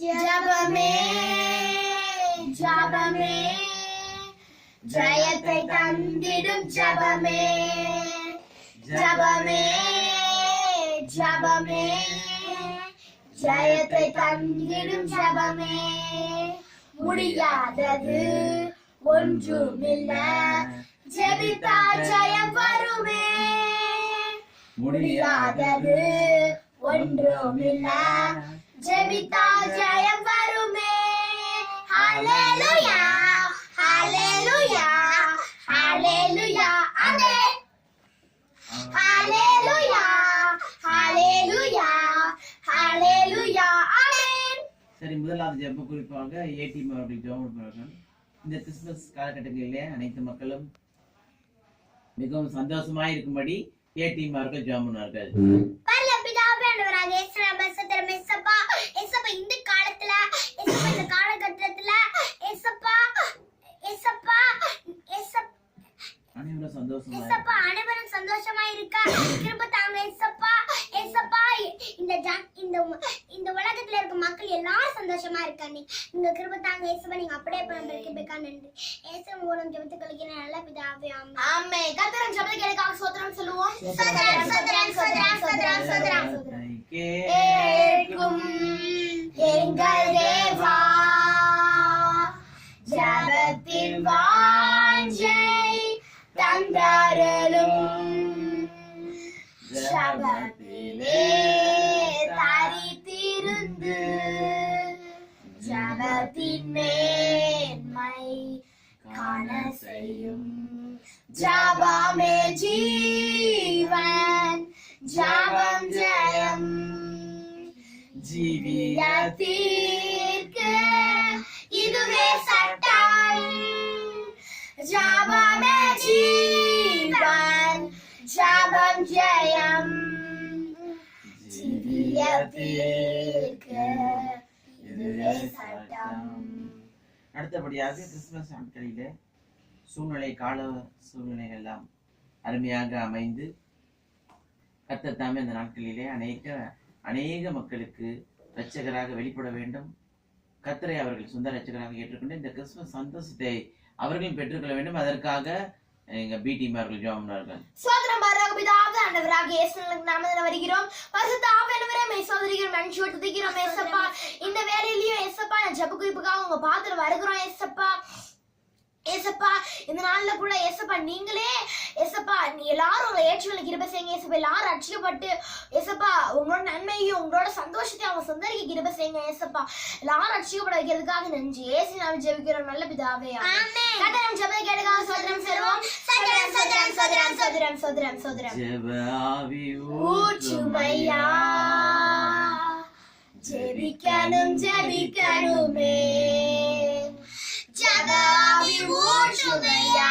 ஜபமே ஜபமே ஜெயத்தை தந்திடும் ஜபமே ஜபமே ஜபமே ஜெயத்தை தந்திடும் ஜபமே முடியாதது ஒன்றுமில்ல ஜெபித்தால் ஜெயம் வருமே முடியாதது ஒன்றுமில்ல ஜெபித்தால் ஜெயம் வருமே ஹல்லேலூயா ஹல்லேலூயா ஹல்லேலூயா ஆமென் ஹல்லேலூயா ஹல்லேலூயா ஹல்லேலூயா ஆமென். சரி, முதலாவது ஜெப குறிப்பாக ஏடிஎம் அவர்கள் ஜெபம் பண்ணுவார்கள். இந்த கிறிஸ்துமஸ் காலகட்டங்களிலே அனைத்து மக்களும் மிகவும் சந்தோஷமாய் இருக்கும்படி ஏடிஎம் அவர்கள் ஜெபம் பண்ணுவார்கள். இந்த காலத்துல இந்த காலகட்டத்துல அனைவரும் சந்தோஷமா இருக்க கிருபை தாங்க ஏசப்பா. ஏசப்பா இந்த உலகத்துல இருக்க மக்கள் எல்லாரும் சந்தோஷமா இருக்காங்க. நீங்க கிருபை தாங்க ஏசப்பா. நீங்க அப்படியே கிருபைக்கா நன்றி. ஏசு மூலம் ஜெபத்தை கழிக்கிற நல்ல பிதாவே ஆமென். கர்த்தரின் ஜெபத்தை கேட்க ஸ்தோத்திரம் சொல்லுவோம். சோதரம் சோதரம் சோதரம் சோதரம் சோதரம் கேட்கும் எங்கள் தேவா ஜபத்தின் வாஞ்சை தந்தருளும் ஜபத்திலே தரித்திருந்து ஜபத்தின் மேன்மை காண செய்யும். ஜபமே ஜீவன் ஜபம் ஜெயம் ஜீவியத்திற்கு இதுவே சட்டம். ஜபமே ஜீவன் ஜபம் ஜெயம் ஜீவியத்திற்கு இதுவே சட்டம். அடுத்தபடியாக கிறிஸ்துமஸ் நாட்களிலே கால சூழ்நிலைகள் எல்லாம் அருமையாக அமைந்து கர்த்தர் தாமே இந்த நாட்களிலே அநேக மக்களுக்கு இரட்சகராக வெளிப்பட வேண்டும். கர்த்தரை அவர்கள் சொந்த இரட்சகராக ஏற்றுக்கொண்டு இந்த கிறிஸ்துமஸ் சந்தோஷத்தை அவர்களும் பெற்றுக்கொள்ள வேண்டும். அதற்காக எங்க பிடிஎம் அவர்கள் ஜெபம் பண்ணார்கள். சோதரம் பாராக பிதாவே ஆண்டவராக இயேசுவின் நாமத்தில் வருகிறோம். பரிசுத்த ஆவியானவரே மே சோதரிகள் மன்னிச்சு துதிக்கிறோம் ஏசப்பா. இந்த வேளையிலயும் ஏசப்பா நான் ஜெப குறிப்புக்காக உங்க பாத்துல வருகிறோம் ஏசப்பா. ஏசப்பா இந்த நாள்ல கூட ஏசப்பா நீங்களே ஏசப்பா நீ எல்லாரும் உங்களை ஏற்றுவதை கிருபை செய்யுங்க ஏசப்பா. எல்லாரும் ரட்சிக்கப்பட்டு ஏசப்பா உங்களோட நன்மையும் உங்களோட சந்தோஷத்தையும் அவங்க சொந்தரிக்க கிருபை செய்யுங்க ஏசப்பா. எல்லாரும் ரட்சிக்கப்பட வைக்கிறதுக்காக நன்றி. ஏசு நாம ஜெபிக்கிறோம் நல்ல பிதாவே ஆமென். கர்த்தர் ஜெபத்தை கேட்க சோதரம் செல்வோம். சோதரம் சோதரம் சோதரம் சோதரம் சோதரம் சோதரம் ஜெப ஆவி ஊற்றுமையா ஜெபிக்கணும் ஜெபிக்கணுமே ஜபவி ஊற்றுமையா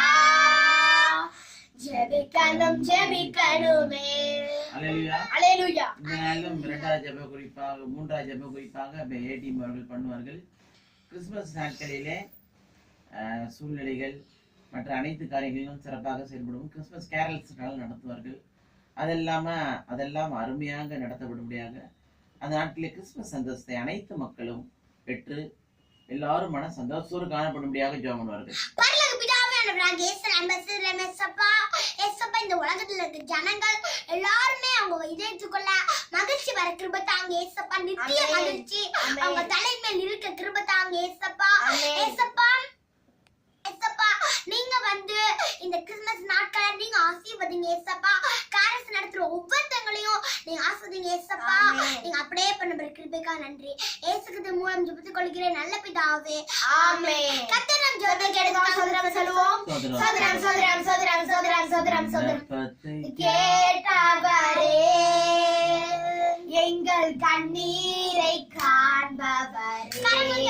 ஜெபிக்கணும் ஜெபிக்கணுமே. ஹல்லேலூயா ஹல்லேலூயா. மேலும் இரண்டாவது ஜெப குறிப்பாக மூன்றாவது ஜெப குறிப்பாக ஏடிஎம் அவர்கள் பண்ணுவார்கள். கிறிஸ்துமஸ் நாட்களிலே சூழ்நிலைகள் மற்ற அனைத்து காரியங்களிலும் சிறப்பாக செயல்படும். கிறிஸ்துமஸ் கேரல்ஸ் நடத்துவார்கள். அதெல்லாம் அருமையாக நடத்தப்படும்படியாக அந்த நாட்டிலே கிறிஸ்துமஸ் சந்தோஷத்தை அனைத்து மக்களும் பெற்று எல்லாரும் மன சந்தோஷத்தோடு காணப்படும்படியாக ஜெபம் பண்ணுவார்கள். இந்த உலகத்துல இருக்க ஜனங்கள் எல்லாருமே அவங்க இதயத்துக்குள்ள மகிழ்ச்சி வர கிருபை தாங்க ஏசப்பா. நித்திய மகிழ்ச்சி அவங்க தலைமையில் இருக்க கிருபை தாங்க ஏசப்பா. ஏசப்பா ஏசப்பா நீங்க இந்த கிறிஸ்துமஸ் நாட்களை நீங்க ஆசீர்வதிங்க ஏசப்பா. காரஸ் நடத்துற ஒவ்வொருத்தங்களையும் நீங்க ஆசீர்வதிங்க ஏசப்பா. நீங்க அப்படியே பண்ண கிருபைக்கா நன்றி. ஏசுகிறிஸ்து மூலம் ஜெபித்துக் கொள்கிறேன் நல்ல பிதாவே ஆமென். கர்த்தர் நம் ஜெபத்தை கேட்க சோதரம் சொல்லுவோம். சோதரம் சோதரம் சோதரம் சோதரம் சோதரம் சோதரம் கேட்டவரே எங்கள் கண்ணீரை காண்பவரே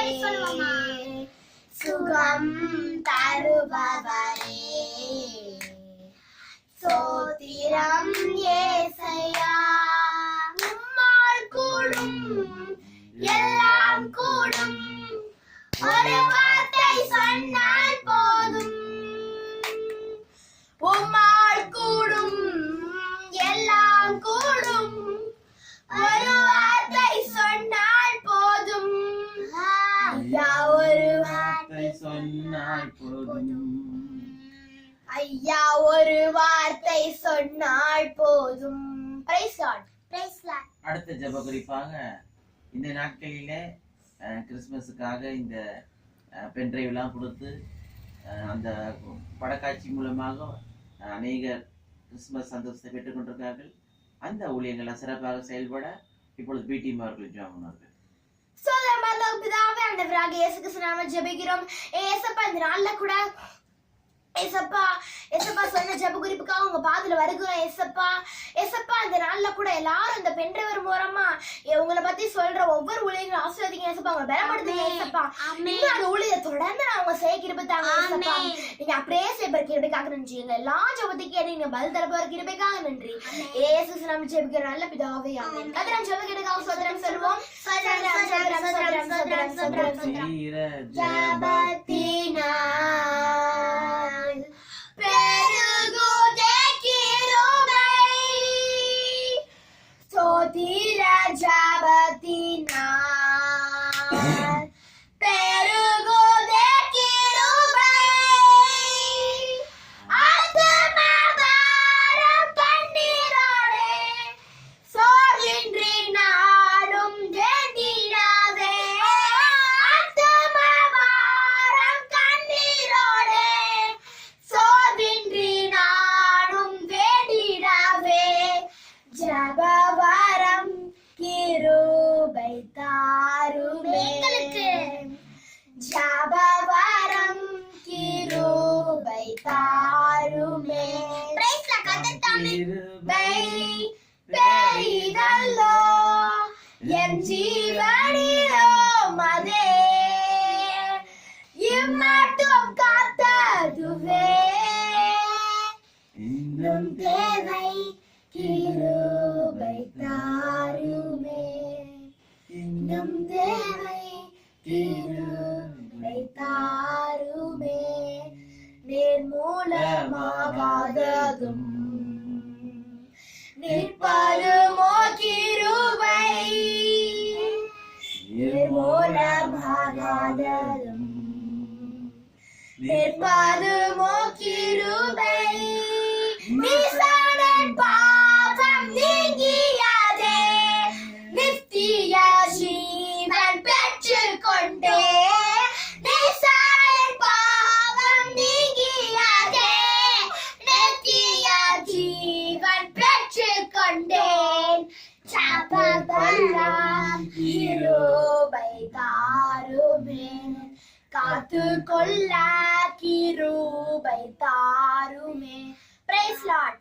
சுகம் தருபவரே சோத்திரம் ஏசையா. உம்மால் கூடும் எல்லாம் கூடும் ஒரு வார்த்தை சொன்னால் போதும். உம்மால் கூடும் எல்லாம் கூடும் ஒரு வார்த்தை சொன்னால் போதும். சொன்னால் போதும். ஐயா ஒரு வார்த்தை சொன்னால் போதும். Praise God. Praise Lord. அடுத்த ஜெப குறிப்பாக இந்த நாட்களிலே கிறிஸ்துமஸுக்காக இந்த பென்ட்ரைவ் எல்லாம் கொடுத்து அந்த படக்காட்சி மூலமாக அநேகர் கிறிஸ்துமஸ் சந்தோஷத்தை பெற்றுக் கொண்டிருக்கிறார்கள். அந்த ஊழியங்களை சிறப்பாக செயல்பட இப்பொழுது பிடி அவர்கள் ஜெபம் சோதரமல்ல பிதாவே ஆண்டவராக இயேசு கிறிஸ்து நாமத்தில் ஜெபிக்கிறோம். ஏசப்பா இந்த நாள்ல கூட ஏசப்பா ஏசப்பா சொன்ன ஜெப குறிப்புக்காக உங்க பாதத்துல வருகிறோம். ஏசப்பா இந்த நாள்ல கூட எல்லாரும் இந்த பெண்ட்ரைவர் மூலமா உங்களை பத்தி சொல்ற ஒவ்வொரு ஊழியர்களும் ஆசீர்வதிங்க ஏசப்பா. உங்களை பலப்படுத்துங்க ஏசப்பா. இன்னும் அந்த ஊழியத்தை தொடர்ந்து நான் உங்க செய்ய கிருபைத்தாங்க ஏசப்பா. நீங்க அப்படியே செய்ய கிருபைக்காக நன்றி. எங்க எல்லா ஜெபத்துக்கு கேட்டு நீங்க பதில் தரப்போற கிருபைக்காக நன்றி. ஏசு நாமத்தில் ஜெபிக்கிற நல்ல பிதாவே ஆமென். கர்த்தர் ஜெப கேட்காக சோதரம் சொல்வோம். ஜபத்தினால் பெருகுதே கிருபை. ஸ்தோத்திர ஜபத்தினால் பெருகுதே கிருபை. ஆத்துமபாரம் கண்ணீரோடே சோர்வின்றி நாடும் ஜெதிடாதே. ஆத்துமபாரம் கண்ணீரோடே சோர்வின்றி நாடும் வேண்டிடாதே. ஜபவரம் கிருபை தாருமே. ஜபவரம் கிருபை தாருமே. கிருபை பெரிதல்லோ என் ஜீவனிலோ மதே. இம்மட்டும் காத்ததுவே இன்னும் தேவை கிருபை தாருமே. இன்னும் தேவை கிருபை தாருமே. நிர்மூலமாகாததும் நிற்பதுமோ கிருபை. நிர்மூலமாகாததும் நிற்பதுமோ கிருபை. நிசாடன் பாவம் நீங்கியதே. நித்திய ஜீவன் பெற்றுக் கொண்டே. நிசாடன் பாவம் நீங்கியதே. நித்திய ஜீவன் பெற்றுக் கொண்டேன். ஜபவரம் கிருபை தாருமே. காத்து கொள்ள கிருபை தாருமே. Praise Lord.